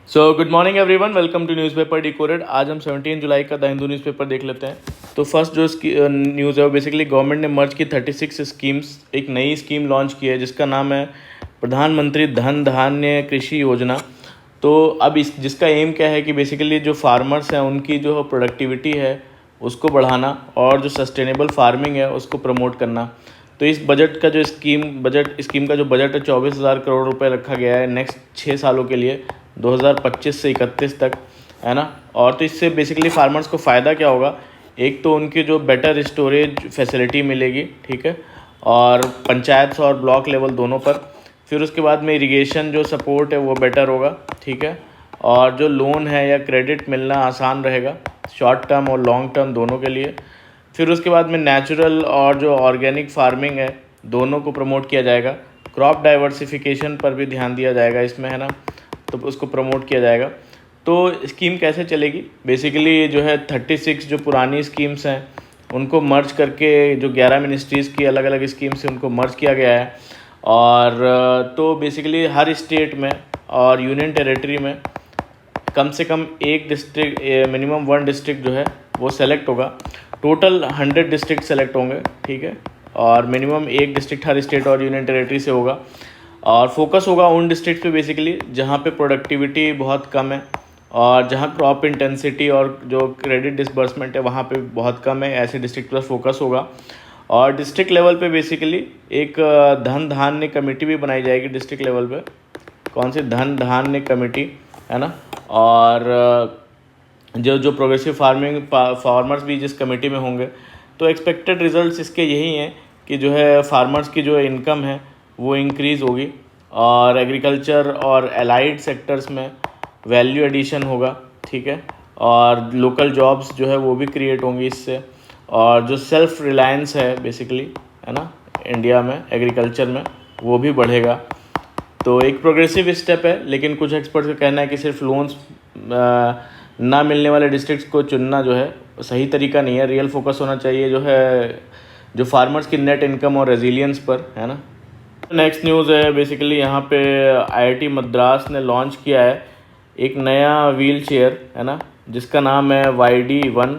Good morning everyone, welcome to newspaper decoded. आज हम 17 जुलाई का द हिंदू न्यूज़पेपर देख लेते हैं। तो फर्स्ट जो न्यूज़ है वो बेसिकली गवर्नमेंट ने मर्ज की 36 स्कीम्स, एक नई स्कीम लॉन्च की है जिसका नाम है प्रधानमंत्री धन धान्य कृषि योजना। तो अब इस जिसका एम क्या है कि बेसिकली जो फार्मर्स हैं उनकी जो प्रोडक्टिविटी है उसको बढ़ाना और जो सस्टेनेबल फार्मिंग है उसको प्रमोट करना। तो इस बजट का जो स्कीम का जो बजट है 24,000 करोड़ रुपए रखा गया है नेक्स्ट 6 सालों के लिए, 2025 से 31 तक, है ना। और तो इससे बेसिकली फार्मर्स को फ़ायदा क्या होगा, एक तो उनकी जो बेटर स्टोरेज फैसिलिटी मिलेगी, ठीक है, और पंचायत और ब्लॉक लेवल दोनों पर। फिर उसके बाद में इरिगेशन जो सपोर्ट है वो बेटर होगा, ठीक है, और जो लोन है या क्रेडिट मिलना आसान रहेगा शॉर्ट टर्म और लॉन्ग टर्म दोनों के लिए। फिर उसके बाद में नेचुरल और जो ऑर्गेनिक फार्मिंग है दोनों को प्रमोट किया जाएगा। क्रॉप डाइवर्सिफिकेशन पर भी ध्यान दिया जाएगा इसमें, है ना, तो उसको प्रमोट किया जाएगा। तो स्कीम कैसे चलेगी, बेसिकली जो है 36 जो पुरानी स्कीम्स हैं उनको मर्ज करके जो 11 मिनिस्ट्रीज़ की अलग अलग स्कीम्स हैं उनको मर्ज किया गया है। और तो बेसिकली हर स्टेट में और यूनियन टेरिटरी में कम से कम एक डिस्ट्रिक्ट, मिनिमम 1 डिस्ट्रिक्ट जो है वो सेलेक्ट होगा। टोटल 100 डिस्ट्रिक्ट सेलेक्ट होंगे, ठीक है, और मिनिमम एक डिस्ट्रिक्ट हर स्टेट और यूनियन टेरिटरी से होगा। और फोकस होगा उन डिस्ट्रिक्ट पे बेसिकली जहाँ पे प्रोडक्टिविटी बहुत कम है और जहाँ क्रॉप इंटेंसिटी और जो क्रेडिट डिसबर्समेंट है वहाँ पे बहुत कम है, ऐसे डिस्ट्रिक्ट पर फोकस होगा। और डिस्ट्रिक्ट लेवल पे बेसिकली एक धन धान्य कमेटी भी बनाई जाएगी डिस्ट्रिक्ट लेवल पे। कौन सी? धन धान्य कमेटी, है ना। और जो जो प्रोग्रेसिव फार्मर्स भी जिस कमेटी में होंगे। तो एक्सपेक्टेड रिजल्ट्स इसके यही हैं कि जो है फार्मर्स की जो इनकम है वो इंक्रीज़ होगी और एग्रीकल्चर और एलाइड सेक्टर्स में वैल्यू एडिशन होगा, ठीक है, और लोकल जॉब्स जो है वो भी क्रिएट होंगी इससे। और जो सेल्फ रिलायंस है बेसिकली, है ना, इंडिया में एग्रीकल्चर में, वो भी बढ़ेगा। तो एक प्रोग्रेसिव स्टेप है, लेकिन कुछ एक्सपर्ट्स का कहना है कि सिर्फ लोन्स ना मिलने वाले डिस्ट्रिक्ट्स को चुनना जो है सही तरीका नहीं है। रियल फोकस होना चाहिए जो है जो फार्मर्स की नेट इनकम और रेजिलियंस पर, है ना। नेक्स्ट न्यूज़ है बेसिकली यहाँ पे आईआईटी मद्रास ने लॉन्च किया है एक नया व्हील चेयर, है ना, जिसका नाम है YD1।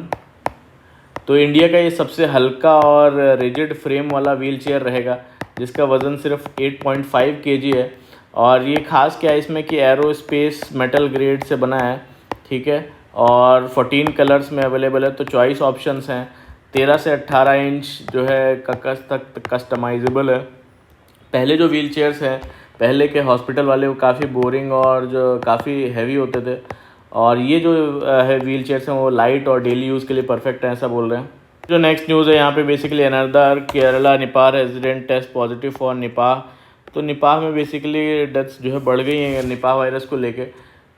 तो इंडिया का ये सबसे हल्का और रिजिड फ्रेम वाला व्हील चेयर रहेगा जिसका वज़न सिर्फ 8.5 kg है। और ये खास क्या है इसमें कि एरोस्पेस मेटल ग्रेड से बना है, ठीक है, और 14 कलर्स में अवेलेबल है। तो चॉइस ऑप्शंस हैं, 13 से 18 इंच जो है तक कस्टमाइजेबल है। पहले जो व्हील चेयर्स हैं पहले के हॉस्पिटल वाले वो काफ़ी बोरिंग और जो काफ़ी हैवी होते थे, और ये जो है व्हील चेयर्स हैं वो लाइट और डेली यूज़ के लिए परफेक्ट हैं, ऐसा बोल रहे हैं। जो नेक्स्ट न्यूज़ है यहाँ पे basically another Kerala Nipah resident test positive for Nipah. तो निपाह में बेसिकली डेथ्स जो है बढ़ गई हैं निपाह वायरस को लेके।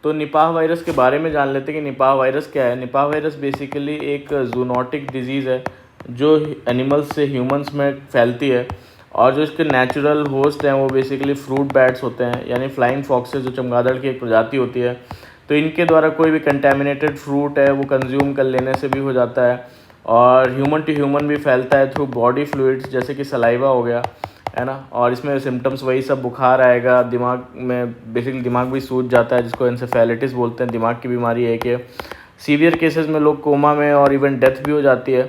तो निपाह वायरस के बारे में जान लेते हैं कि निपाह वायरस क्या है। निपाह वायरस बेसिकली एक जूनोटिक डिजीज़ है जो एनिमल्स से ह्यूमंस में फैलती है, और जो इसके नेचुरल होस्ट हैं वो बेसिकली फ्रूट बैट्स होते हैं, यानी फ्लाइंग फॉक्सेस, जो चमगादड़ की एक प्रजाति होती है। तो इनके द्वारा कोई भी कंटेमिनेटेड फ्रूट है वो कंज्यूम कर लेने से भी हो जाता है, और ह्यूमन टू ह्यूमन भी फैलता है थ्रू बॉडी फ्लूइड्स जैसे कि सलाइवा हो गया, है ना। और इसमें सिम्टम्स वही सब, बुखार आएगा, दिमाग में बेसिकली दिमाग भी सूज जाता है जिसको एन्सेफेलाइटिस बोलते हैं, दिमाग की बीमारी है कि सीवियर केसेस में लोग कोमा में और इवन डेथ भी हो जाती है।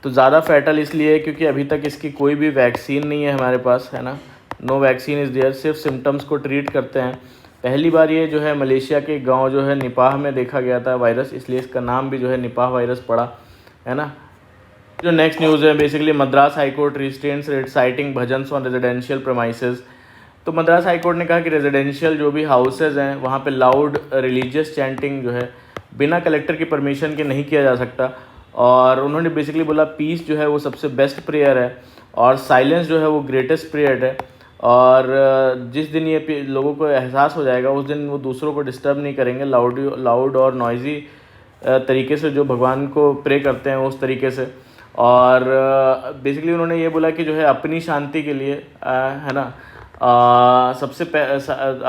तो ज़्यादा फैटल इसलिए है क्योंकि अभी तक इसकी कोई भी वैक्सीन नहीं है हमारे पास, है ना। नो वैक्सीन इज़ देयर, सिर्फ सिम्टम्स को ट्रीट करते हैं। पहली बार ये जो है मलेशिया के गांव जो है निपाह में देखा गया था वायरस, इसलिए इसका नाम भी जो है निपाह वायरस पड़ा, है ना। जो नेक्स्ट न्यूज़ है basically Madras high court restrains citing bhajans on residential premises. तो मद्रास हाई कोर्ट ने कहा कि रेजिडेंशियल जो भी हाउसेज हैं वहाँ पे लाउड रिलीजियस चैंटिंग जो है बिना कलेक्टर की परमिशन के नहीं किया जा सकता। और उन्होंने बेसिकली बोला पीस जो है वो सबसे बेस्ट प्रेयर है और साइलेंस जो है वो ग्रेटेस्ट प्रेयर है। और जिस दिन ये लोगों को एहसास हो जाएगा उस दिन वो दूसरों को डिस्टर्ब नहीं करेंगे लाउड और नॉइज़ी तरीके से, जो भगवान को प्रे करते हैं उस तरीके से। और बेसिकली उन्होंने ये बोला कि जो है अपनी शांति के लिए, है ना,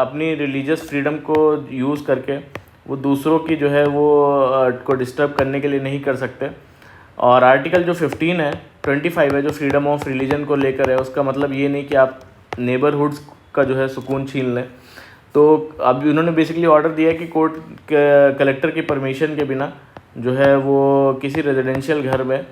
अपनी रिलीजियस फ्रीडम को यूज़ करके वो दूसरों की जो है वो को डिस्टर्ब करने के लिए नहीं कर सकते। और आर्टिकल जो 25 है जो फ्रीडम ऑफ रिलीजन को लेकर है, उसका मतलब ये नहीं कि आप नेबरहुड्स का जो है सुकून छीन लें। तो अब उन्होंने बेसिकली ऑर्डर दिया है कि कोर्ट कलेक्टर की परमिशन के बिना जो है वो किसी रेजिडेंशियल घर में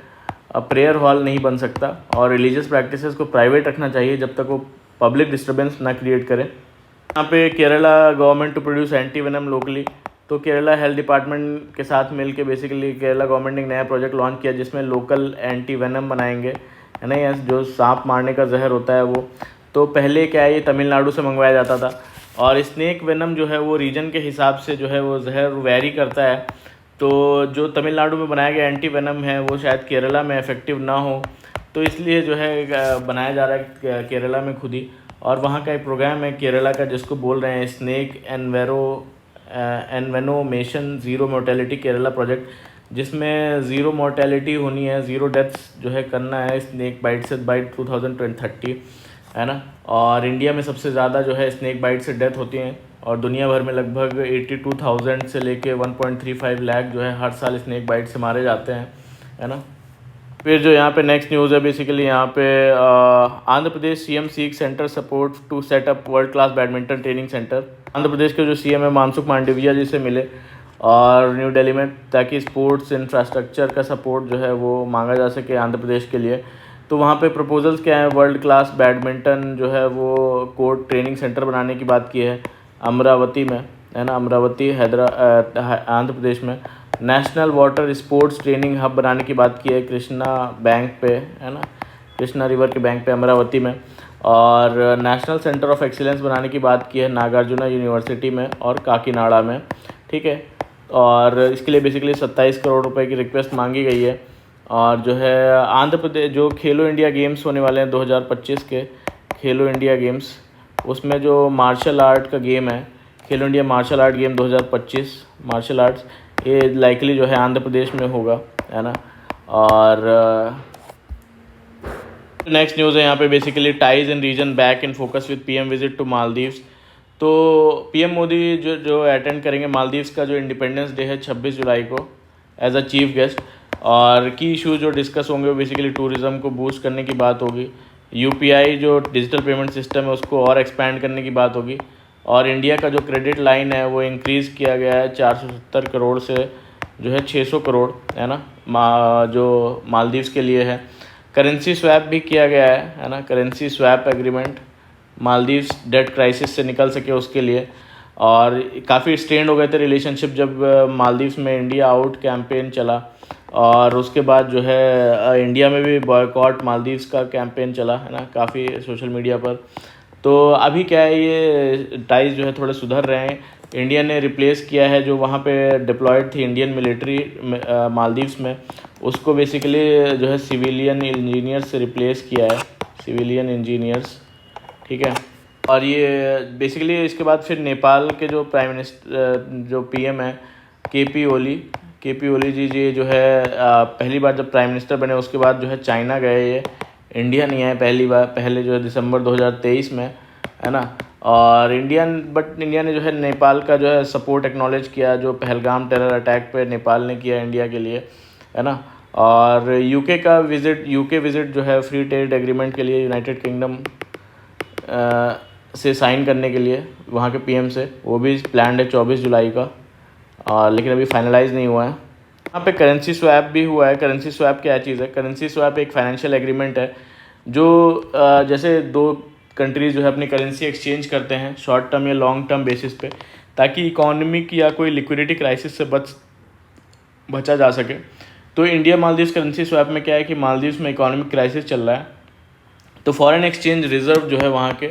प्रेयर हॉल नहीं बन सकता और रिलीजियस प्रैक्टिसेस को प्राइवेट रखना चाहिए जब तक वो पब्लिक डिस्टर्बेंस ना क्रिएट करें। यहाँ पे Kerala government to produce anti venom locally, तो केरला हेल्थ डिपार्टमेंट के साथ मिलके बेसिकली केरला गवर्नमेंट ने एक नया प्रोजेक्ट लॉन्च किया जिसमें लोकल एंटी वेनम बनाएंगे, है ना, या जो सांप मारने का जहर होता है वो। तो पहले क्या है, ये तमिलनाडु से मंगवाया जाता था और स्नेक वेनम जो है वो रीजन के हिसाब से जो है वो जहर वेरी करता है। तो जो तमिलनाडु में बनाया गया एंटी वेनम है वो शायद केरला में इफेक्टिव ना हो, तो इसलिए जो है बनाया जा रहा है केरला में खुद ही। और वहाँ का एक प्रोग्राम है केरला का जिसको बोल रहे हैं snake envenomation zero mortality Kerala project, जिसमें ज़ीरो मोर्टेलिटी होनी है, ज़ीरो डेथ्स जो है करना है स्नेक बाइट से बाई 2030, है ना। और इंडिया में सबसे ज़्यादा जो है स्नेक बाइट से डेथ होती हैं और दुनिया भर में लगभग 82,000 से लेके 1.35 लाख जो है हर साल स्नेक बाइट से मारे जाते हैं, है ना। फिर जो यहाँ पे नेक्स्ट न्यूज़ है बेसिकली यहाँ पे Andhra Pradesh CM seeks centre support to set up world class badminton training centre. Andhra Pradesh के जो सीएम है मनसुख मांडविया जी से मिले और न्यू दिल्ली में, ताकि स्पोर्ट्स इंफ्रास्ट्रक्चर का सपोर्ट जो है वो मांगा जा सके आंध्र प्रदेश के लिए। तो वहाँ पे प्रपोजल्स क्या है, वर्ल्ड क्लास बैडमिंटन जो है वो कोर्ट ट्रेनिंग सेंटर बनाने की बात की है अमरावती में, है ना, अमरावती आंध्र प्रदेश में। National water sports training hub बनाने की बात की है कृष्णा बैंक पे, है ना, कृष्णा रिवर के बैंक पे अमरावती में। और नेशनल सेंटर ऑफ एक्सीलेंस बनाने की बात की है नागार्जुना यूनिवर्सिटी में और काकीनाडा में, ठीक है। और इसके लिए बेसिकली 27 करोड़ रुपए की रिक्वेस्ट मांगी गई है। और जो है आंध्र प्रदेश जो खेलो इंडिया गेम्स होने वाले हैं 2025 के खेलो इंडिया गेम्स, उसमें जो मार्शल आर्ट का गेम है Khelo India martial art game 2025 martial arts, ये लाइकली जो है आंध्र प्रदेश में होगा, है ना। और नेक्स्ट न्यूज़ है यहाँ पे basically ties in region back in focus with PM visit to Maldives. तो पीएम मोदी जो अटेंड करेंगे मालदीव्स का जो इंडिपेंडेंस डे है 26 जुलाई को एज अ चीफ गेस्ट। और की इशू जो डिस्कस होंगे वो बेसिकली टूरिज़्म को बूस्ट करने की बात होगी, यूपीआई जो डिजिटल पेमेंट सिस्टम है उसको और एक्सपैंड करने की बात होगी, और इंडिया का जो क्रेडिट लाइन है वो इंक्रीज़ किया गया है 470 करोड़ से जो है 600 करोड़, है ना, जो मालदीव्स के लिए है। करेंसी स्वैप भी किया गया है ना, currency swap agreement Maldives debt crisis से निकल सके उसके लिए। और काफ़ी स्ट्रेंड हो गए थे रिलेशनशिप जब मालदीव्स में इंडिया आउट कैंपेन चला, और उसके बाद जो है इंडिया में भी बॉयकॉट मालदीव्स का कैंपेन चला, है ना, काफ़ी सोशल मीडिया पर। तो अभी क्या है, ये टाइज जो है थोड़े सुधर रहे हैं। इंडिया ने रिप्लेस किया है जो वहाँ पे डिप्लॉयड थी इंडियन मिलिट्री मालदीव्स में, उसको बेसिकली जो है सिविलियन इंजीनियर्स से रिप्लेस किया है, सिविलियन इंजीनियर्स, ठीक है। और ये बेसिकली इसके बाद फिर नेपाल के जो प्राइम मिनिस्टर जो पीएम है केपी ओली जी जो है पहली बार जब प्राइम मिनिस्टर बने उसके बाद जो है चाइना गए, ये इंडिया नहीं आए पहली बार, पहले जो है दिसंबर 2023 में, है ना। और इंडिया ने जो है नेपाल का जो है सपोर्ट एक्नॉलेज किया जो पहलगाम टेरर अटैक पे नेपाल ने किया इंडिया के लिए, है ना। और यूके विज़िट जो है फ्री ट्रेड एग्रीमेंट के लिए यूनाइटेड किंगडम से साइन करने के लिए वहाँ के पीएम से, वो भी प्लान्ड है 24 जुलाई का, लेकिन अभी फाइनलाइज नहीं हुआ है। यहाँ पे करेंसी स्वैप भी हुआ है। करेंसी स्वैप क्या चीज़ है? करेंसी स्वैप एक फाइनेंशियल एग्रीमेंट है जो जैसे दो कंट्रीज़ जो है अपनी करेंसी एक्सचेंज करते हैं शॉर्ट टर्म या लॉन्ग टर्म बेसिस पे, ताकि इकोनॉमिक या कोई लिक्विडिटी क्राइसिस से बचा जा सके। तो इंडिया मालदीव्स करेंसी स्वैप में क्या है कि मालदीव्स में इकोनॉमिक क्राइसिस चल रहा है, तो फॉरेन एक्सचेंज रिज़र्व जो है वहाँ के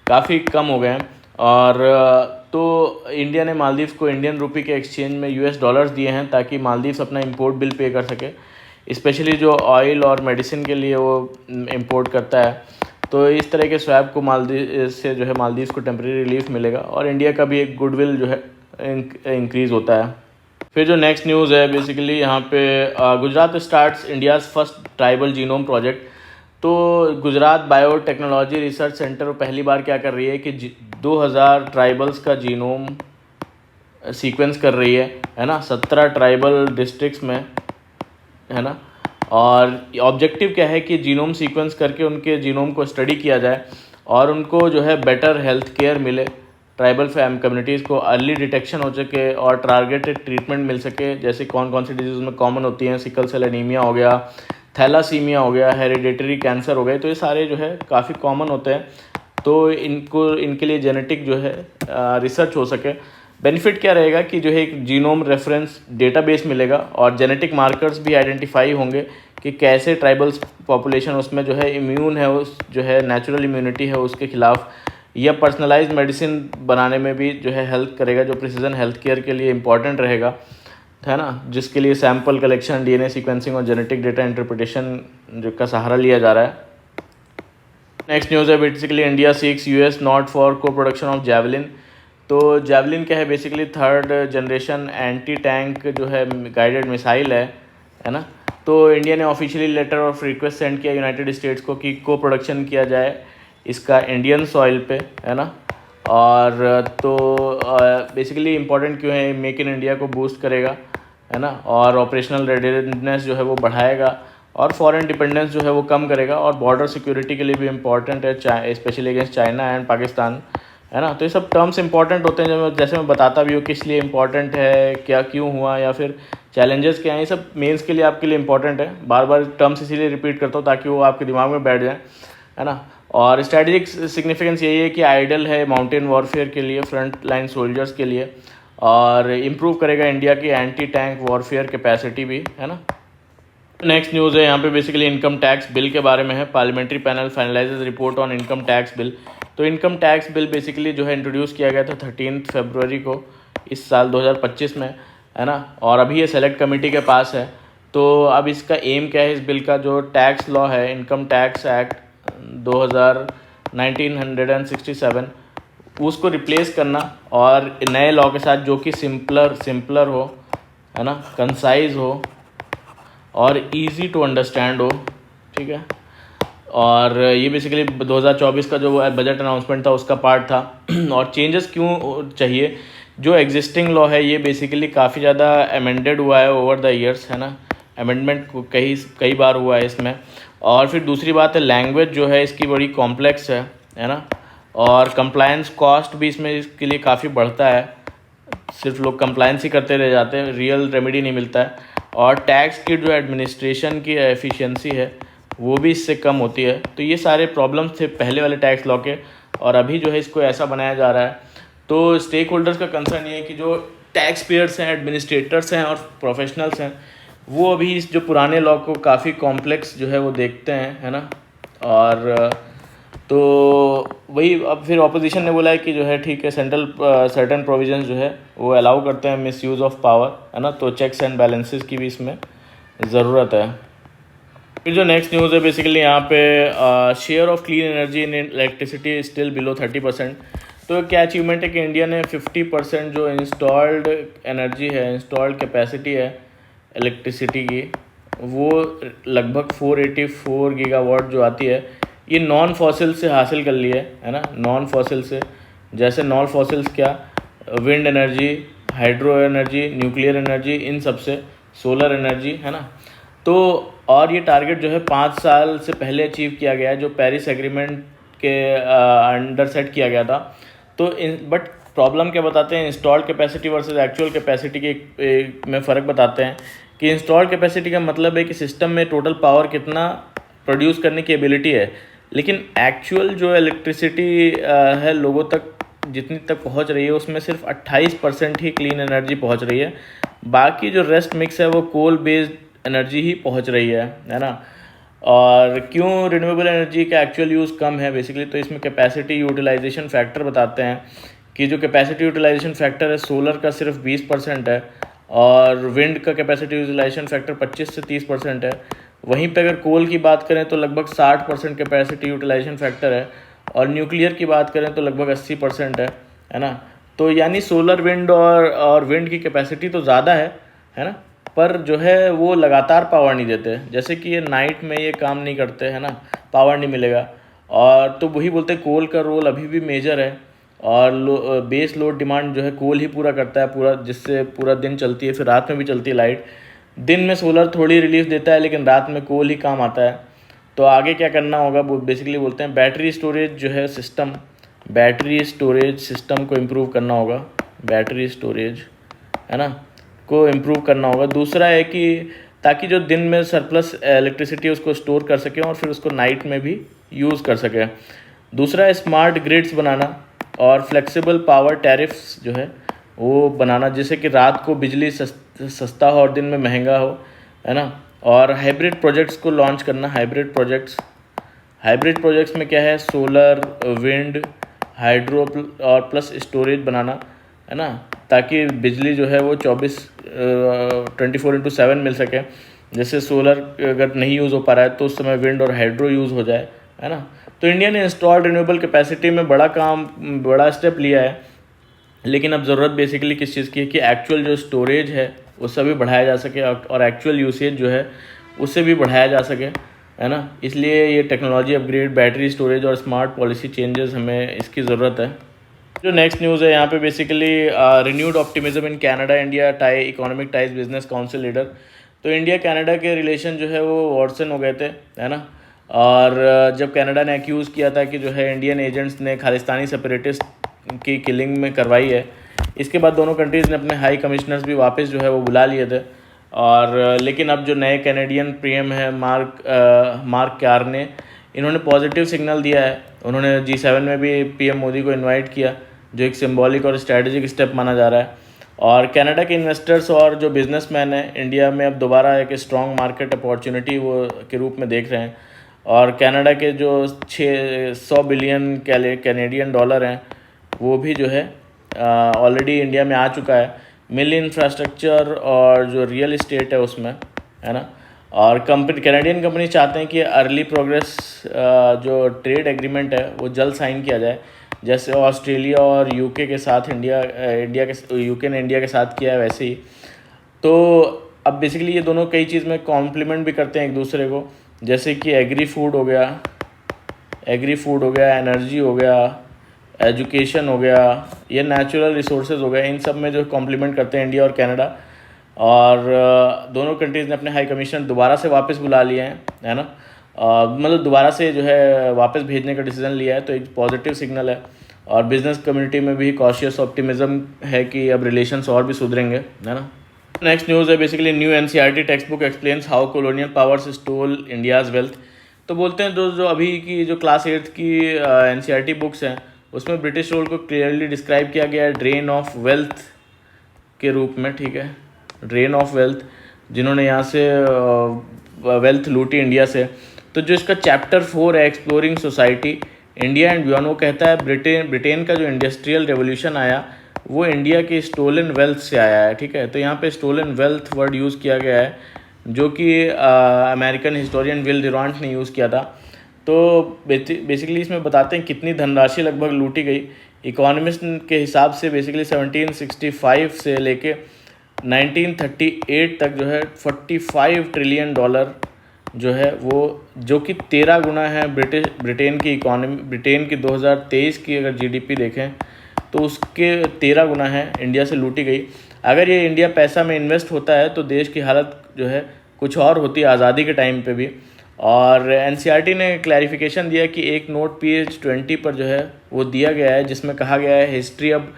काफ़ी कम हो गए हैं, और तो इंडिया ने मालदीव्स को इंडियन रुपी के एक्सचेंज में यूएस डॉलर्स दिए हैं ताकि मालदीव्स अपना इंपोर्ट बिल पे कर सके, स्पेशली जो ऑयल और मेडिसिन के लिए वो इंपोर्ट करता है। तो इस तरह के स्वैप को मालदीव से जो है मालदीव्स को टेम्प्रेरी रिलीफ मिलेगा और इंडिया का भी एक गुडविल जो है इंक्रीज़ होता है। फिर जो नेक्स्ट न्यूज़ है बेसिकली यहाँ पे Gujarat starts India's first tribal genome project. तो गुजरात बायोटेक्नोलॉजी रिसर्च सेंटर पहली बार क्या कर रही है कि 2000 ट्राइबल्स का जीनोम सीक्वेंस कर रही है ना, 17 ट्राइबल डिस्ट्रिक्ट्स में, है ना। और ऑब्जेक्टिव क्या है कि जीनोम सीक्वेंस करके उनके जीनोम को स्टडी किया जाए और उनको जो है बेटर हेल्थ केयर मिले, ट्राइबल कम्युनिटीज़ को अर्ली डिटेक्शन हो सके और टारगेटेड ट्रीटमेंट मिल सके। जैसे कौन कौन सी डिजीज़ में कॉमन होती हैं, सिकल सेल एनीमिया हो गया, थैलासीमिया हो गया, हेरिडेटरी कैंसर हो गए, तो ये सारे जो है काफ़ी कॉमन होते हैं। तो इनके लिए जेनेटिक जो है रिसर्च हो सके। बेनिफिट क्या रहेगा कि जो है एक जीनोम रेफरेंस डेटाबेस मिलेगा और जेनेटिक मार्कर्स भी आइडेंटिफाई होंगे कि कैसे ट्राइबल्स पॉपुलेशन उसमें जो है इम्यून है, उस जो है नेचुरल इम्यूनिटी है उसके खिलाफ, या पर्सनलाइज्ड मेडिसिन बनाने में भी जो है हेल्प करेगा, जो प्रिसीजन हेल्थ केयर के लिए इंपॉर्टेंट रहेगा, है ना, जिसके लिए सैंपल कलेक्शन, डीएनए सीक्वेंसिंग और जेनेटिक डेटा इंटरप्रिटेशन जो का सहारा लिया जा रहा है। नेक्स्ट न्यूज़ है basically India seeks US nod for co production of Javelin. तो जैवलिन क्या है, basically third generation anti tank जो है गाइडेड मिसाइल है ना। तो इंडिया ने officially letter of request send किया यूनाइटेड स्टेट्स को कि को प्रोडक्शन किया जाए इसका इंडियन सॉइल पे, है ना। और तो बेसिकली इम्पोर्टेंट क्यों है, मेक इन इंडिया को बूस्ट करेगा, है ना, और ऑपरेशनल रेडीनेस जो है वो बढ़ाएगा और फॉरेन डिपेंडेंस जो है वो कम करेगा और बॉर्डर सिक्योरिटी के लिए भी इम्पॉर्टेंट है, specially against China and Pakistan, है ना। तो ये सब टर्म्स इंपॉर्टेंट होते हैं, जब जैसे मैं बताता भी हूँ किस लिए इम्पॉर्टेंट है, क्या क्यों हुआ, या फिर चैलेंजेस क्या हैं, ये सब मेंस के लिए आपके लिए इंपॉर्टेंट है। बार बार टर्म्स इसीलिए रिपीट करता हूँ ताकि वो आपके दिमाग में बैठ जाए, है ना। और स्ट्रैटेजिक सिग्निफिकेंस यही है कि आइडल है माउंटेन वॉरफेयर के लिए, फ्रंट लाइन सोल्जर्स के लिए, और इम्प्रूव करेगा इंडिया की एंटी टैंक वॉरफेयर कैपेसिटी भी, है ना। नेक्स्ट न्यूज़ है यहाँ पे बेसिकली इनकम टैक्स बिल के बारे में है। Parliamentary panel finalises report on income tax bill. तो इनकम टैक्स बिल बेसिकली जो है इंट्रोड्यूस किया गया था 13 फरवरी को इस साल 2025 में, है ना, और अभी ये सेलेक्ट कमेटी के पास है। तो अब इसका एम क्या है, इस बिल का जो टैक्स लॉ है, इनकम टैक्स एक्ट 1967, उसको रिप्लेस करना और नए लॉ के साथ जो कि सिंपलर हो, है ना, कंसाइज हो और इजी टू अंडरस्टैंड हो, ठीक है। और ये बेसिकली 2024 का जो बजट अनाउंसमेंट था उसका पार्ट था। और चेंजेस क्यों चाहिए, जो एग्जिस्टिंग लॉ है ये बेसिकली काफ़ी ज़्यादा अमेंडेड हुआ है ओवर द ईयर्स, है ना, अमेंडमेंट कई बार हुआ है इसमें। और फिर दूसरी बात है लैंग्वेज जो है इसकी बड़ी कॉम्प्लेक्स है ना, और कंप्लायंस कॉस्ट भी इसमें इसके लिए काफ़ी बढ़ता है, सिर्फ लोग कंप्लायंस ही करते रह जाते हैं, रियल रेमेडी नहीं मिलता है। और टैक्स की जो एडमिनिस्ट्रेशन की एफिशिएंसी है वो भी इससे कम होती है। तो ये सारे प्रॉब्लम्स थे पहले वाले टैक्स लॉ के, और अभी जो है इसको ऐसा बनाया जा रहा है। तो स्टेक होल्डर्स का कंसर्न ये है कि जो टैक्स पेयर्स हैं, एडमिनिस्ट्रेटर्स हैं और प्रोफेशनल्स हैं, वो अभी इस जो पुराने लॉ को काफ़ी कॉम्प्लेक्स जो है वो देखते हैं, है ना। और तो वही अब फिर ऑपोजिशन ने बोला है कि जो है ठीक है, सेंट्रल सर्टेन प्रोविजंस जो है वो अलाउ करते हैं मिस यूज़ ऑफ पावर, है ना। तो चेक्स एंड बैलेंसेस की भी इसमें ज़रूरत है। फिर जो नेक्स्ट न्यूज़ है बेसिकली यहाँ पे share of clean energy in electricity still below 30%। तो क्या अचीवमेंट है कि इंडिया ने 50% जो इंस्टॉल्ड एनर्जी है, इंस्टॉल्ड कैपेसिटी है इलेक्ट्रिसिटी की, वो लगभग 484 गीगावाट जो आती है, ये नॉन फॉसिल से हासिल कर ली है ना। नॉन फॉसिल से, जैसे नॉन फॉसिल्स क्या, wind energy, hydro energy, nuclear energy, इन सब से, सोलर एनर्जी, है ना। तो और ये टारगेट जो है 5 साल से पहले अचीव किया गया है, जो पेरिस एग्रीमेंट के अंडर सेट किया गया था। तो बट प्रॉब्लम क्या बताते हैं, installed capacity versus actual capacity के में फ़र्क बताते हैं कि इंस्टॉल्ड कैपेसिटी का मतलब है कि सिस्टम में टोटल पावर कितना प्रोड्यूस करने की एबिलिटी है, लेकिन एक्चुअल जो इलेक्ट्रिसिटी है लोगों तक जितनी तक पहुंच रही है उसमें सिर्फ 28% ही क्लीन एनर्जी पहुंच रही है। बाकी जो रेस्ट मिक्स है वो कोल बेस्ड एनर्जी ही पहुंच रही है ना। और क्यों रिन्यूएबल एनर्जी का एक्चुअल यूज़ कम है बेसिकली, तो इसमें कैपेसिटी यूटिलाइजेशन फैक्टर बताते हैं कि जो कैपेसिटी यूटिलाइजेशन फैक्टर है सोलर का सिर्फ 20% है और विंड का कैपेसिटी यूटिलाइजेशन फैक्टर 25 से 30% है। वहीं पे अगर कोल की बात करें तो लगभग 60% कैपेसिटी यूटिलाइजेशन फैक्टर है, और न्यूक्लियर की बात करें तो लगभग 80% है ना। तो यानी सोलर विंड और विंड की कैपेसिटी तो ज़्यादा है ना, पर जो है वो लगातार पावर नहीं देते, जैसे कि ये नाइट में ये काम नहीं करते, है ना, पावर नहीं मिलेगा। और तो वही बोलते कोल का रोल अभी भी मेजर है, और बेस लोड डिमांड जो है कोल ही पूरा करता है पूरा, जिससे पूरा दिन चलती है, फिर रात में भी चलती है लाइट। दिन में सोलर थोड़ी रिलीफ देता है लेकिन रात में कोल ही काम आता है। तो आगे क्या करना होगा, वो बेसिकली बोलते हैं बैटरी स्टोरेज जो है सिस्टम बैटरी स्टोरेज सिस्टम को इम्प्रूव करना होगा, बैटरी स्टोरेज है ना, को इम्प्रूव करना होगा। दूसरा है कि ताकि जो दिन में सरप्लस इलेक्ट्रिसिटी उसको स्टोर कर सकें और फिर उसको नाइट में भी यूज़ कर सकें। दूसरा है स्मार्ट ग्रिड्स बनाना और फ्लेक्सिबल पावर टैरिफ्स जो है वो बनाना, जिससे कि रात को बिजली सस्ता हो और दिन में महंगा हो, है ना। और हाइब्रिड प्रोजेक्ट्स को लॉन्च करना, हाइब्रिड प्रोजेक्ट्स में क्या है, सोलर, विंड, हाइड्रो और प्लस स्टोरेज बनाना, है ना, ताकि बिजली जो है वो 24/7 मिल सके। जैसे सोलर अगर नहीं यूज़ हो पा रहा है तो उस समय विंड और हाइड्रो यूज़ हो जाए, है ना। तो इंडिया ने इंस्टॉल्ड रिन्यूएबल कैपेसिटी में बड़ा स्टेप लिया है, लेकिन अब ज़रूरत बेसिकली किस चीज़ की है कि एक्चुअल जो स्टोरेज है उससे भी बढ़ाया जा सके और एक्चुअल यूसेज जो है उससे भी बढ़ाया जा सके, है ना। इसलिए ये टेक्नोलॉजी अपग्रेड, बैटरी स्टोरेज और स्मार्ट पॉलिसी चेंजेस, हमें इसकी ज़रूरत है। जो नेक्स्ट न्यूज़ है यहाँ पे basically renewed optimism in Canada India tie economic ties business council leader. तो इंडिया कनाडा के रिलेशन जो है वो वर्सन हो गए थे, है ना। और जब कनाडा ने एक्यूज़ किया था कि जो है इंडियन एजेंट्स ने खालिस्तानी सेपरेटिस्ट की किलिंग में करवाई है, इसके बाद दोनों कंट्रीज़ ने अपने हाई कमिश्नर्स भी वापस जो है वो बुला लिए थे। और लेकिन अब जो नए कैनेडियन पीएम है मार्क कार्ने, इन्होंने पॉजिटिव सिग्नल दिया है। उन्होंने G7 में भी पीएम मोदी को इनवाइट किया, जो एक सिंबॉलिक और स्ट्रैटेजिक स्टेप माना जा रहा है। और कनाडा के इन्वेस्टर्स और जो बिजनेसमैन हैं इंडिया में अब दोबारा एक स्ट्रॉन्ग मार्केट अपॉर्चुनिटी वो के रूप में देख रहे हैं। और कनाडा के जो 600 बिलियन कैनेडियन डॉलर हैं वो भी जो है ऑलरेडी इंडिया में आ चुका है, मिल इंफ्रास्ट्रक्चर और जो रियल इस्टेट है उसमें, है ना। और कैनेडियन कंपनी चाहते हैं कि अर्ली प्रोग्रेस जो ट्रेड एग्रीमेंट है वो जल्द साइन किया जाए, जैसे ऑस्ट्रेलिया और यूके के साथ यूके ने इंडिया के साथ किया है वैसे ही। तो अब बेसिकली ये दोनों कई चीज़ में कॉम्प्लीमेंट भी करते हैं एक दूसरे को, जैसे कि एग्री फूड हो गया, एनर्जी हो गया, एजुकेशन हो गया, ये नेचुरल रिसोर्सेज हो गया, इन सब में जो कॉम्प्लीमेंट करते हैं इंडिया और कनाडा। और दोनों कंट्रीज़ ने अपने हाई कमिश्नर दोबारा से वापस बुला लिए हैं, है ना। मतलब दोबारा से जो है वापस भेजने का डिसीजन लिया है, तो एक पॉजिटिव सिग्नल है। और बिजनेस कम्युनिटी में भी कॉशियस ऑप्टिमिज्म है कि अब रिलेशंस और भी सुधरेंगे, है ना। नेक्स्ट न्यूज़ है basically new NCERT text book explains how colonial powers stole India's wealth. तो बोलते हैं जो अभी की जो क्लास 8th की NCERT बुक्स हैं उसमें ब्रिटिश रूल को क्लियरली डिस्क्राइब किया गया है ड्रेन ऑफ वेल्थ के रूप में, ठीक है, ड्रेन ऑफ वेल्थ, जिन्होंने यहाँ से वेल्थ लूटी इंडिया से। तो जो इसका चैप्टर 4 है exploring society India and beyond, वो कहता है ब्रिटेन का जो इंडस्ट्रियल रेवोल्यूशन आया वो इंडिया के स्टोलन वेल्थ से आया है, ठीक है। तो यहाँ पे स्टोलन वेल्थ वर्ड यूज़ किया गया है, जो कि अमेरिकन हिस्टोरियन विल डुरांट ने यूज़ किया था। तो बेसिकली इसमें बताते हैं कितनी धनराशि लगभग लूटी गई। इकोनॉमिस्ट के हिसाब से बेसिकली 1765 से लेके 1938 तक जो है 45 ट्रिलियन डॉलर जो है वो, जो कि 13 गुना है ब्रिटेन की इकोनॉमी। ब्रिटेन की 2023 की अगर जीडीपी देखें तो उसके 13 गुना है इंडिया से लूटी गई। अगर ये इंडिया पैसा में इन्वेस्ट होता है तो देश की हालत जो है कुछ और होती है आज़ादी के टाइम पे भी। और NCERT ने क्लैरिफिकेशन दिया कि एक नोट page 20 पर जो है वो दिया गया है, जिसमें कहा गया है हिस्ट्री अब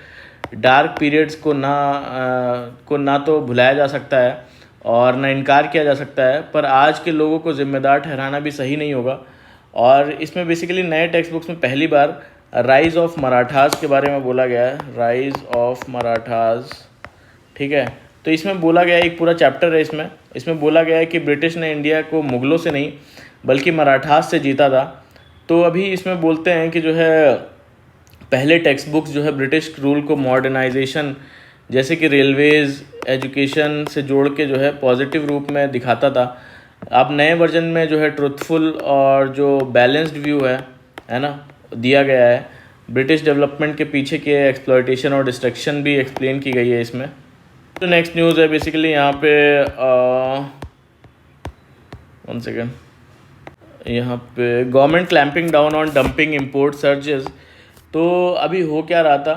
डार्क पीरियड्स को ना तो भुलाया जा सकता है और ना इनकार किया जा सकता है, पर आज के लोगों को ज़िम्मेदार ठहराना भी सही नहीं होगा। और इसमें बेसिकली नए टेक्स्ट बुक्स में पहली बार राइज़ ऑफ मराठास के बारे में बोला गया है, राइज़ ऑफ मराठास, ठीक है। तो इसमें बोला गया है, एक पूरा चैप्टर है इसमें बोला गया है कि ब्रिटिश ने इंडिया को मुग़लों से नहीं बल्कि मराठास से जीता था। तो अभी इसमें बोलते हैं कि जो है पहले टेक्स्ट बुक्स जो है ब्रिटिश रूल को मॉडर्नाइजेशन, जैसे कि रेलवेज़, एजुकेशन से जोड़ के जो है पॉजिटिव रूप में दिखाता था। अब नए वर्जन में जो है ट्रुथफुल और जो बैलेंस्ड व्यू है ना, दिया गया है। ब्रिटिश डेवलपमेंट के पीछे के एक्सप्लॉयटेशन और डिस्ट्रक्शन भी एक्सप्लेन की गई है इसमें। तो नेक्स्ट न्यूज़ है बेसिकली यहाँ पे 1 सेकेंड, यहाँ पे government clamping down on dumping import surges. तो अभी हो क्या रहा था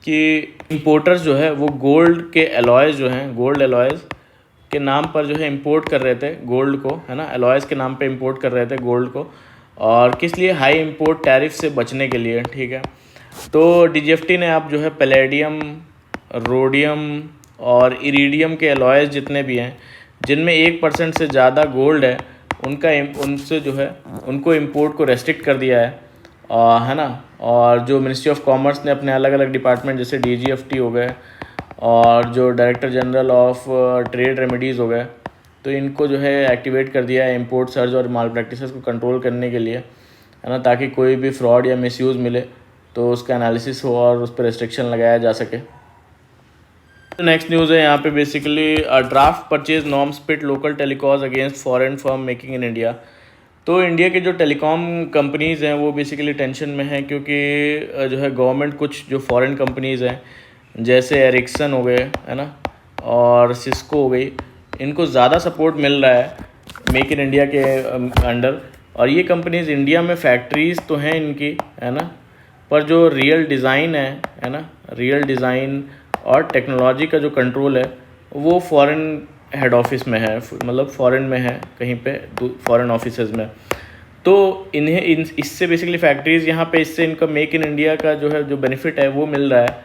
कि इंपोर्टर्स जो है वो गोल्ड के एलॉयज़ जो हैं, गोल्ड एलॉयज़ के नाम पर जो है इंपोर्ट कर रहे थे गोल्ड को, है ना, एलॉयज़ के नाम पे इंपोर्ट कर रहे थे गोल्ड को। और किस लिए? हाई इंपोर्ट टैरिफ से बचने के लिए, ठीक है। तो डीजीएफटी ने अब जो है पैलेडियम, रोडियम और इरिडियम के अलॉयज़ जितने भी हैं जिनमें 1% से ज़्यादा गोल्ड है उनसे जो है उनको इंपोर्ट को रेस्ट्रिक्ट कर दिया है ना। और जो मिनिस्ट्री ऑफ कॉमर्स ने अपने अलग अलग डिपार्टमेंट जैसे डीजीएफटी हो गए और जो director general of trade remedies हो गए, तो इनको जो है एक्टिवेट कर दिया है इंपोर्ट सर्च और माल प्रैक्टिसेस को कंट्रोल करने के लिए, है ना, ताकि कोई भी फ्रॉड या मिसयूज़ मिले तो उसका एनालिसिस हो और उस पर रेस्ट्रिक्शन लगाया जा सके। नेक्स्ट न्यूज़ है यहाँ पे basically draft purchase norms pit local telcos against foreign firm making in India. तो इंडिया के जो टेलीकॉम कंपनीज़ हैं वो बेसिकली टेंशन में हैं क्योंकि जो है गवर्नमेंट कुछ जो फॉरेन कंपनीज़ हैं जैसे एरिक्सन हो गए, है ना, और सिस्को हो गई, इनको ज़्यादा सपोर्ट मिल रहा है मेक इन इंडिया के अंडर। और ये कंपनीज़ इंडिया में फैक्ट्रीज़ तो हैं इनकी, है ना, पर जो रियल डिज़ाइन है ना, रियल डिज़ाइन और टेक्नोलॉजी का जो कंट्रोल है वो फॉरेन हेड ऑफिस में है, मतलब फॉरेन में है कहीं पे फॉरेन ऑफिसेज में। तो इन्हें इससे बेसिकली फैक्ट्रीज़ यहाँ पे इससे इनका मेक इन इंडिया का जो है जो बेनिफिट है वो मिल रहा है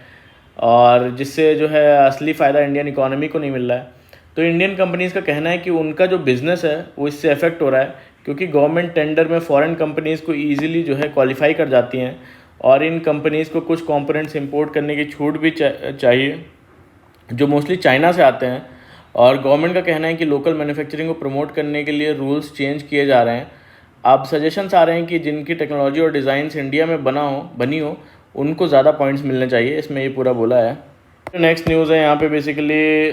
और जिससे जो है असली फ़ायदा इंडियन इकोनॉमी को नहीं मिल रहा है। तो इंडियन कंपनीज़ का कहना है कि उनका जो बिज़नेस है वो इससे अफेक्ट हो रहा है क्योंकि गवर्नमेंट टेंडर में फ़ॉरेन कंपनीज़ को ईजिली जो है क्वालिफाई कर जाती हैं और इन कंपनीज़ को कुछ कंपोनेंट्स इंपोर्ट करने की छूट भी चाहिए जो मोस्टली चाइना से आते हैं। और गवर्नमेंट का कहना है कि लोकल मैन्युफैक्चरिंग को प्रमोट करने के लिए रूल्स चेंज किए जा रहे हैं। अब सजेशंस आ रहे हैं कि जिनकी टेक्नोलॉजी और डिज़ाइंस इंडिया में बनी हो उनको ज़्यादा पॉइंट्स मिलने चाहिए, इसमें ये पूरा बोला है। नेक्स्ट न्यूज़ है यहाँ पे basically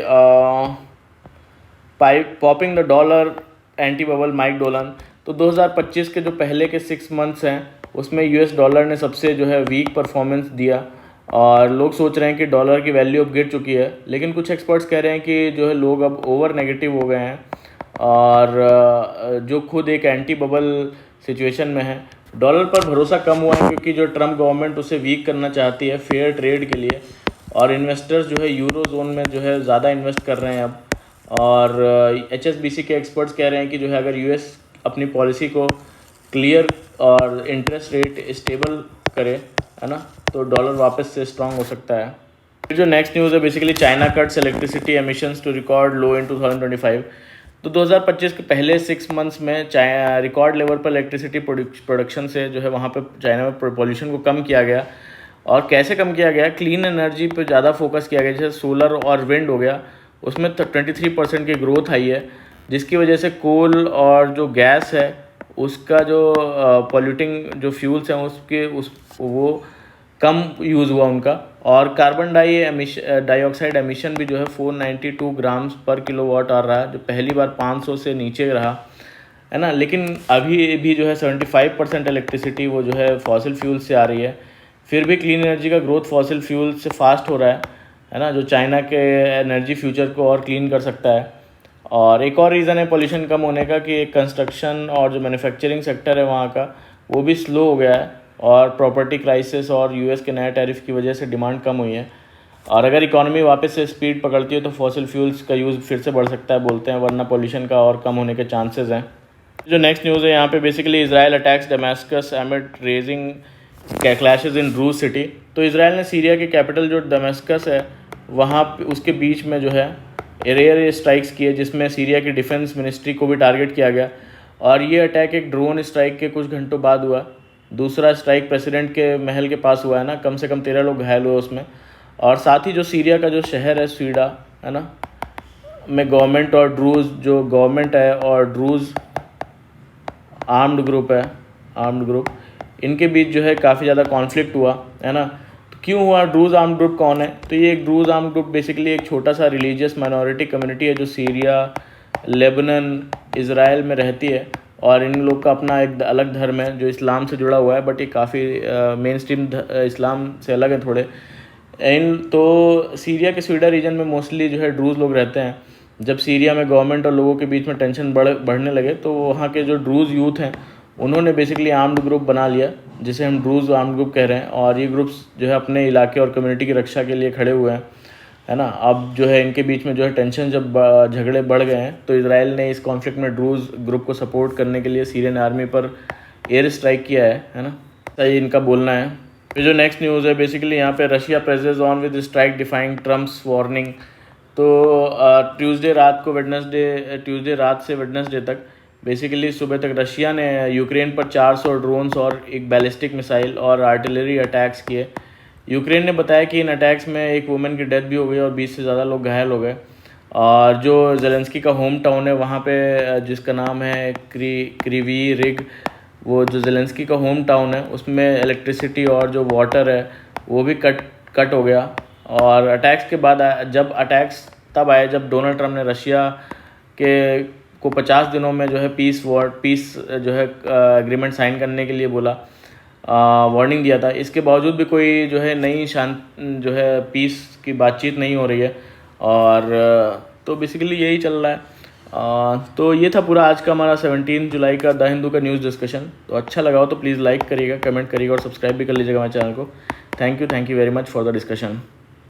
popping the dollar anti bubble Mike Dolan. तो 2025 के जो पहले के 6 मंथ्स हैं उसमें यूएस डॉलर ने सबसे जो है वीक परफॉर्मेंस दिया और लोग सोच रहे हैं कि डॉलर की वैल्यू अब गिर चुकी है, लेकिन कुछ एक्सपर्ट्स कह रहे हैं कि जो है लोग अब ओवर नेगेटिव हो गए हैं और जो खुद एक एंटी बबल सिचुएशन में है। डॉलर पर भरोसा कम हुआ है क्योंकि जो ट्रम्प गवर्नमेंट उसे वीक करना चाहती है फेयर ट्रेड के लिए और इन्वेस्टर्स जो है यूरो जोन में जो है ज़्यादा इन्वेस्ट कर रहे हैं अब। और HSBC के एक्सपर्ट्स कह रहे हैं कि जो है अगर यूएस अपनी पॉलिसी को क्लियर और इंटरेस्ट रेट स्टेबल करे, है ना, तो डॉलर वापस से स्ट्रांग हो सकता है। फिर जो नेक्स्ट न्यूज़ है basically China cuts electricity emissions to record low in 2025। तो 2025 के पहले 6 मंथ्स में रिकॉर्ड लेवल पर इलेक्ट्रिसिटी प्रोडक्शन से जो है वहाँ पे चाइना में पॉल्यूशन को कम किया गया। और कैसे कम किया गया, क्लीन एनर्जी पे ज़्यादा फोकस किया गया, जैसे सोलर और विंड हो गया, उसमें 23% की ग्रोथ आई है जिसकी वजह से कोल और जो गैस है उसका जो पॉल्यूटिंग जो फ्यूल्स हैं वो कम यूज़ हुआ उनका। और कार्बन डाइऑक्साइड एमिशन भी जो है 492 ग्राम्स पर किलोवाट आ रहा है जो पहली बार 500 से नीचे रहा, है ना। लेकिन अभी भी जो है 75% इलेक्ट्रिसिटी वो जो है फॉसिल फ्यूल से आ रही है। फिर भी क्लीन एनर्जी का ग्रोथ फॉसिल फ्यूल से फास्ट हो रहा है ना, जो चाइना के एनर्जी फ्यूचर को और क्लीन कर सकता है। और एक और रीज़न है पोल्यूशन कम होने का कि कंस्ट्रक्शन और जो मैन्युफैक्चरिंग सेक्टर है वहाँ का वो भी स्लो हो गया है और प्रॉपर्टी क्राइसिस और यूएस के नए टैरिफ की वजह से डिमांड कम हुई है। और अगर इकोनॉमी वापस से स्पीड पकड़ती है तो फॉसिल फ्यूल्स का यूज़ फिर से बढ़ सकता है बोलते हैं, वरना पोल्यूशन का और कम होने के चांसेस हैं। जो नेक्स्ट न्यूज़ है यहाँ पे basically Israel attacks Damascus amid raging clashes in Druze city. तो इसराइल ने सीरिया के कैपिटल जो दमास्कस है वहाँ उसके बीच में जो है एयर स्ट्राइक्स किए जिसमें सीरिया की डिफेंस मिनिस्ट्री को भी टारगेट किया गया। और ये अटैक एक ड्रोन स्ट्राइक के कुछ घंटों बाद हुआ। दूसरा स्ट्राइक प्रेसिडेंट के महल के पास हुआ है ना, कम से कम 13 लोग घायल हुए उसमें। और साथ ही जो सीरिया का जो शहर है स्वीडा, है ना, में गवर्नमेंट और ड्रूज जो गवर्नमेंट है और ड्रूज आर्म्ड ग्रुप इनके बीच जो है काफ़ी ज़्यादा कॉन्फ्लिक्ट हुआ, है ना। तो क्यों हुआ, ड्रूज आर्म्ड ग्रुप कौन है? तो ये एक ड्रूज आर्म्ड ग्रुप बेसिकली एक छोटा सा रिलीजियस माइनॉरिटी कम्युनिटी है जो सीरिया, लेबनान, इसराइल में रहती है और इन लोग का अपना एक अलग धर्म है जो इस्लाम से जुड़ा हुआ है, बट ये काफ़ी मेन स्ट्रीम इस्लाम से अलग है थोड़े। तो सीरिया के स्वीडा रीजन में मोस्टली जो है ड्रूज लोग रहते हैं। जब सीरिया में गवर्नमेंट और लोगों के बीच में टेंशन बढ़ने लगे तो वहाँ के जो ड्रूज यूथ हैं उन्होंने बेसिकली आर्म्ड ग्रुप बना लिया जिसे हम ड्रूज आर्म्ड ग्रुप कह रहे हैं। और ये ग्रुप्स जो है अपने इलाके और कम्युनिटी की रक्षा के लिए खड़े हुए हैं, है ना। अब जो है इनके बीच में जो है टेंशन जब झगड़े बढ़ गए हैं तो इसराइल ने इस कॉन्फ्लिक्ट में ड्रूज ग्रुप को सपोर्ट करने के लिए सीरियन आर्मी पर एयर स्ट्राइक किया है ना, तो ये इनका बोलना है। ये जो नेक्स्ट न्यूज़ है बेसिकली यहाँ पे Russia praises on with strike defying Trump's warning. तो ट्यूसडे रात से वेडनेसडे तक बेसिकली सुबह तक रशिया ने यूक्रेन पर 400 ड्रोन्स और एक बैलिस्टिक मिसाइल और आर्टिलरी अटैक्स किए। यूक्रेन ने बताया कि इन अटैक्स में एक वुमेन की डेथ भी हो गई और 20 से ज़्यादा लोग घायल हो गए। और जो जेलेंस्की का होम टाउन है वहाँ पे जिसका नाम है क्रीवी रिग, वो जो जेलेंस्की का होम टाउन है उसमें इलेक्ट्रिसिटी और जो वाटर है वो भी कट हो गया। और अटैक्स के बाद जब अटैक्स तब आए जब डोनाल्ड ट्रम्प ने रशिया के को 50 दिनों में जो है पीस जो है एग्रीमेंट साइन करने के लिए बोला, वार्निंग दिया था। इसके बावजूद भी कोई जो है नई जो है पीस की बातचीत नहीं हो रही है। और तो बेसिकली यही चल रहा है। तो ये था पूरा आज का हमारा 17 जुलाई का द हिंदू का न्यूज़ डिस्कशन। तो अच्छा लगा हो तो प्लीज़ लाइक करिएगा, कमेंट करिएगा और सब्सक्राइब भी कर लीजिएगा हमारे चैनल को। Thank you very much for the discussion.